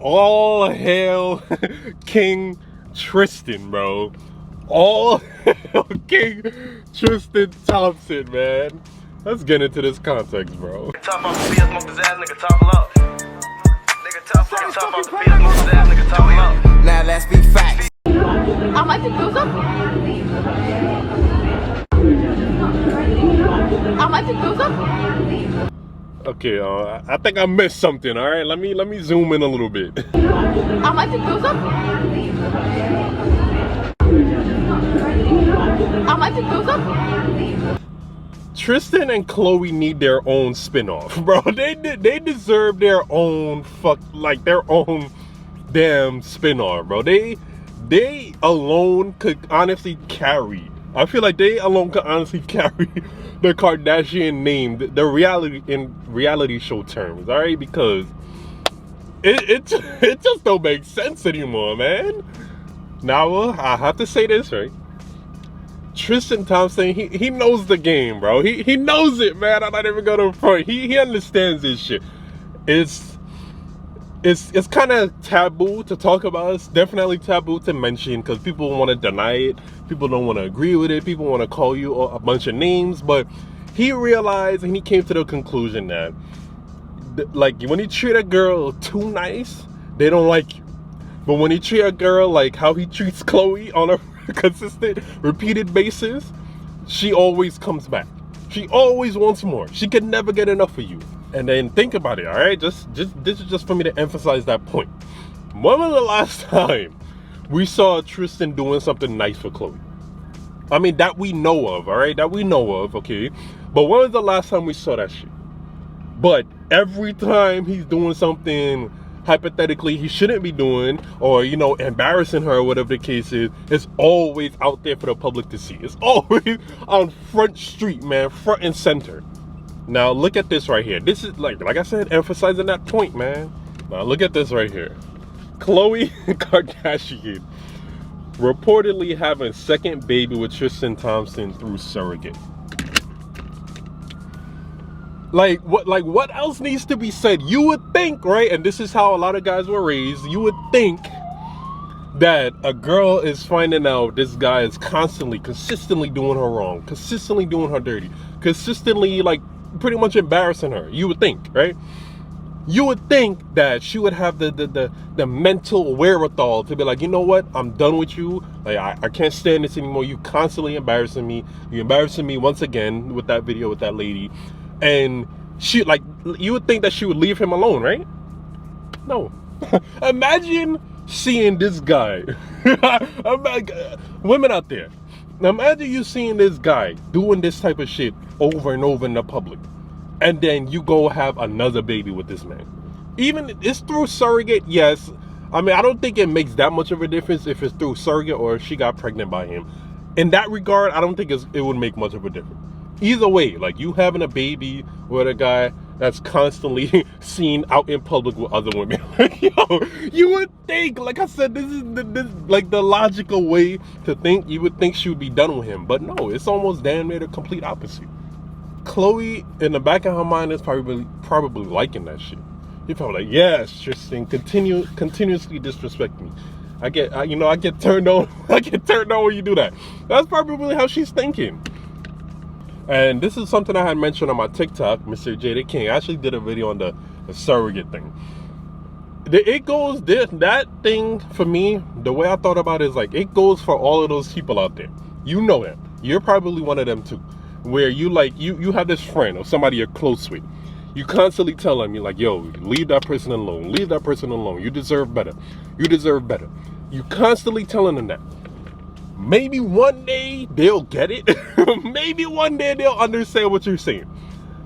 All hail King Tristan, bro. All hail King Tristan Thompson, man. Let's get into this context, bro. Top off the smoke his ass, nigga, top up. Nigga, top off the smoke his ass, nigga, top up. Now let's be facts. I might be closer. I might be closer. Okay, I think I missed something. All right, let me zoom in a little bit. I might be closer. I might be closer. Tristan and Chloe need their own spin-off, bro. They deserve their own their own damn spin-off, bro. They alone could honestly carry. I feel like they alone could honestly carry the Kardashian name, the reality show terms, all right? Because it just don't make sense anymore, man. Now I have to say this, right? Tristan Thompson, he knows the game, bro. He knows it, man. I'm not even gonna front. He understands this shit. It's kind of taboo to talk about. It's definitely taboo to mention because people want to deny it. People don't want to agree with it. People want to call you a bunch of names. But he realized and he came to the conclusion that, like, when you treat a girl too nice, they don't like you. But when you treat a girl like how he treats Chloe on a consistent, repeated basis, she always comes back. She always wants more. She can never get enough of you. And then think about it, all right? This is just for me to emphasize that point. When was the last time we saw Tristan doing something nice for Chloe? I mean, that we know of, all right? That we know of, okay? But when was the last time we saw that shit? But every time he's doing something hypothetically he shouldn't be doing, or, you know, embarrassing her or whatever the case is, it's always out there for the public to see. It's always on Front Street, man, front and center. Now look at this right here. This is like I said, emphasizing that point, man. Now look at this right here. Khloe Kardashian reportedly having second baby with Tristan Thompson through surrogate. Like what else needs to be said? You would think, right? And this is how a lot of guys were raised. You would think that a girl is finding out this guy is consistently doing her wrong, consistently doing her dirty, consistently like pretty much embarrassing her. You would think, right? You would think that she would have the mental wherewithal to be like, you know what, I'm done with you. Like I can't stand this anymore. You constantly embarrassing me. You're embarrassing me once again with that video with that lady. And she, like, you would think that she would leave him alone, right? No. Imagine seeing this guy. Women out there, now imagine you seeing this guy doing this type of shit over and over in the public, and then you go have another baby with this man. Even it's through surrogate, yes. I mean, I don't think it makes that much of a difference if it's through surrogate or if she got pregnant by him. In that regard, I don't think it would make much of a difference. Either way, like, you having a baby with a guy that's constantly seen out in public with other women. Yo, you would think, like I said, this is like the logical way to think. You would think she would be done with him, but no, it's almost damn near the complete opposite. Chloe, in the back of her mind, is probably liking that shit. You're probably like, yes, Tristan, continuously disrespect me. I get turned on. I get turned on when you do that. That's probably how she's thinking. And this is something I had mentioned on my TikTok, Mrjaytheking. I actually did a video on the surrogate thing. That thing, for me, the way I thought about it is like, it goes for all of those people out there. You know them. You're probably one of them too. Where you have this friend or somebody you're close with. You constantly tell them, you're like, yo, leave that person alone. Leave that person alone. You deserve better. You deserve better. You constantly telling them that. Maybe one day they'll get it. Maybe one day they'll understand what you're saying.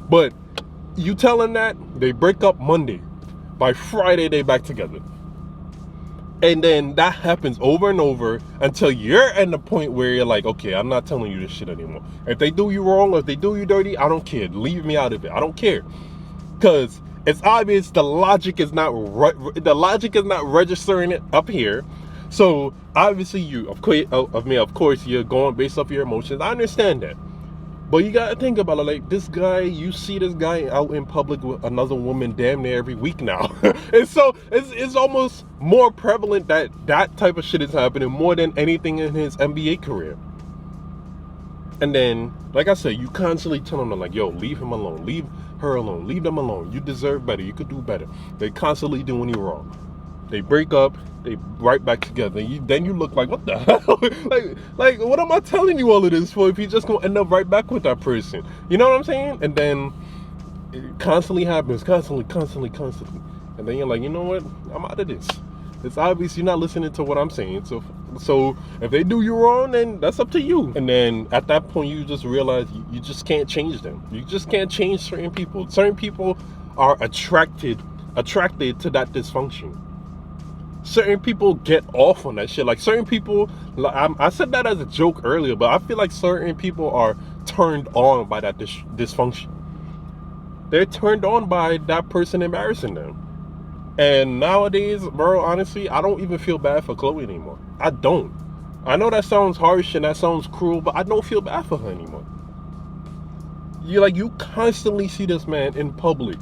But you tell them that, they break up Monday. By Friday, they back together. And then that happens over and over until you're at the point where you're like, okay, I'm not telling you this shit anymore. If they do you wrong or if they do you dirty, I don't care. Leave me out of it. I don't care. Because it's obvious the logic is not registering it up here. So obviously of course you're going based off your emotions. I understand that. But you gotta think about it, like this guy, you see this guy out in public with another woman damn near every week now. And so it's almost more prevalent that that type of shit is happening more than anything in his NBA career. And then, like I said, you constantly telling them like, yo, leave him alone, leave her alone, leave them alone. You deserve better, you could do better. They constantly doing you wrong. They break up, they right back together. Then you look like, what the hell? like, what am I telling you all of this for if you just gonna end up right back with that person? You know what I'm saying? And then it constantly happens, constantly. And then you're like, you know what? I'm out of this. It's obvious you're not listening to what I'm saying. So if they do you wrong, then that's up to you. And then at that point, you just realize you just can't change them. You just can't change certain people. Certain people are attracted to that dysfunction. Certain people get off on that shit. Like certain people, I said that as a joke earlier, but I feel like certain people are turned on by that dysfunction. They're turned on by that person embarrassing them. And nowadays, bro, honestly, I don't even feel bad for Chloe anymore. I don't. I know that sounds harsh and that sounds cruel, but I don't feel bad for her anymore. You constantly see this man in public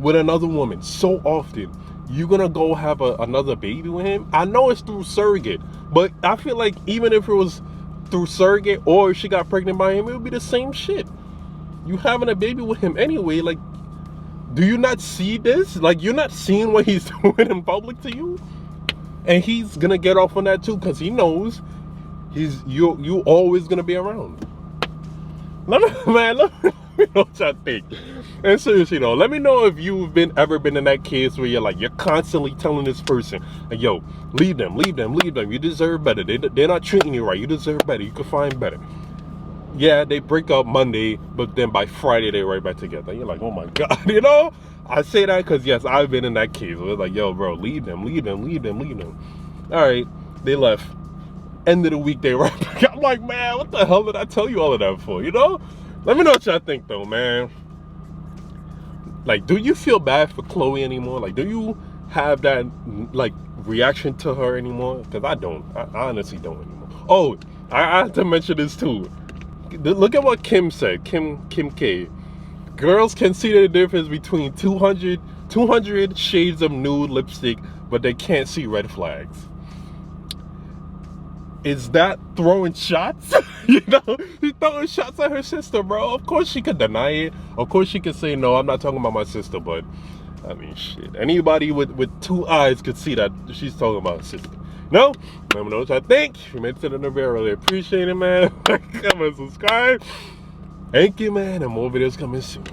with another woman so often. You're gonna go have another baby with him? I know it's through surrogate, but I feel like even if it was through surrogate or if she got pregnant by him, it would be the same shit. You having a baby with him anyway, like, do you not see this? Like, you're not seeing what he's doing in public to you? And he's gonna get off on that too, because he knows you always gonna be around. Let me know what y'all think. And seriously though, let me know if you've ever been in that case where you're constantly telling this person, like, yo, leave them. You deserve better. They're not treating you right. You deserve better. You could find better. Yeah, they break up Monday, but then by Friday they're right back together. You're like, oh my God, you know? I say that because yes, I've been in that case where it's like, yo, bro, leave them. All right, they left. End of the week, they right back. I'm like, man, what the hell did I tell you all of that for? You know? Let me know what y'all think though, man. Like, do you feel bad for Chloe anymore? Like, do you have that like reaction to her anymore? Because I don't. I honestly don't anymore. Oh, I have to mention this too. Look at what Kim said. Kim K. Girls can see the difference between 200 shades of nude lipstick, but they can't see red flags. Is that throwing shots? You know, she's throwing shots at her sister, bro. Of course she could deny it. Of course she could say, no, I'm not talking about my sister. But, I mean, shit. Anybody with two eyes could see that she's talking about her sister. No? Let me know what I think. If you made it to the end of the video, I really appreciate it, man. Like, comment, subscribe. Thank you, man. And more videos coming soon.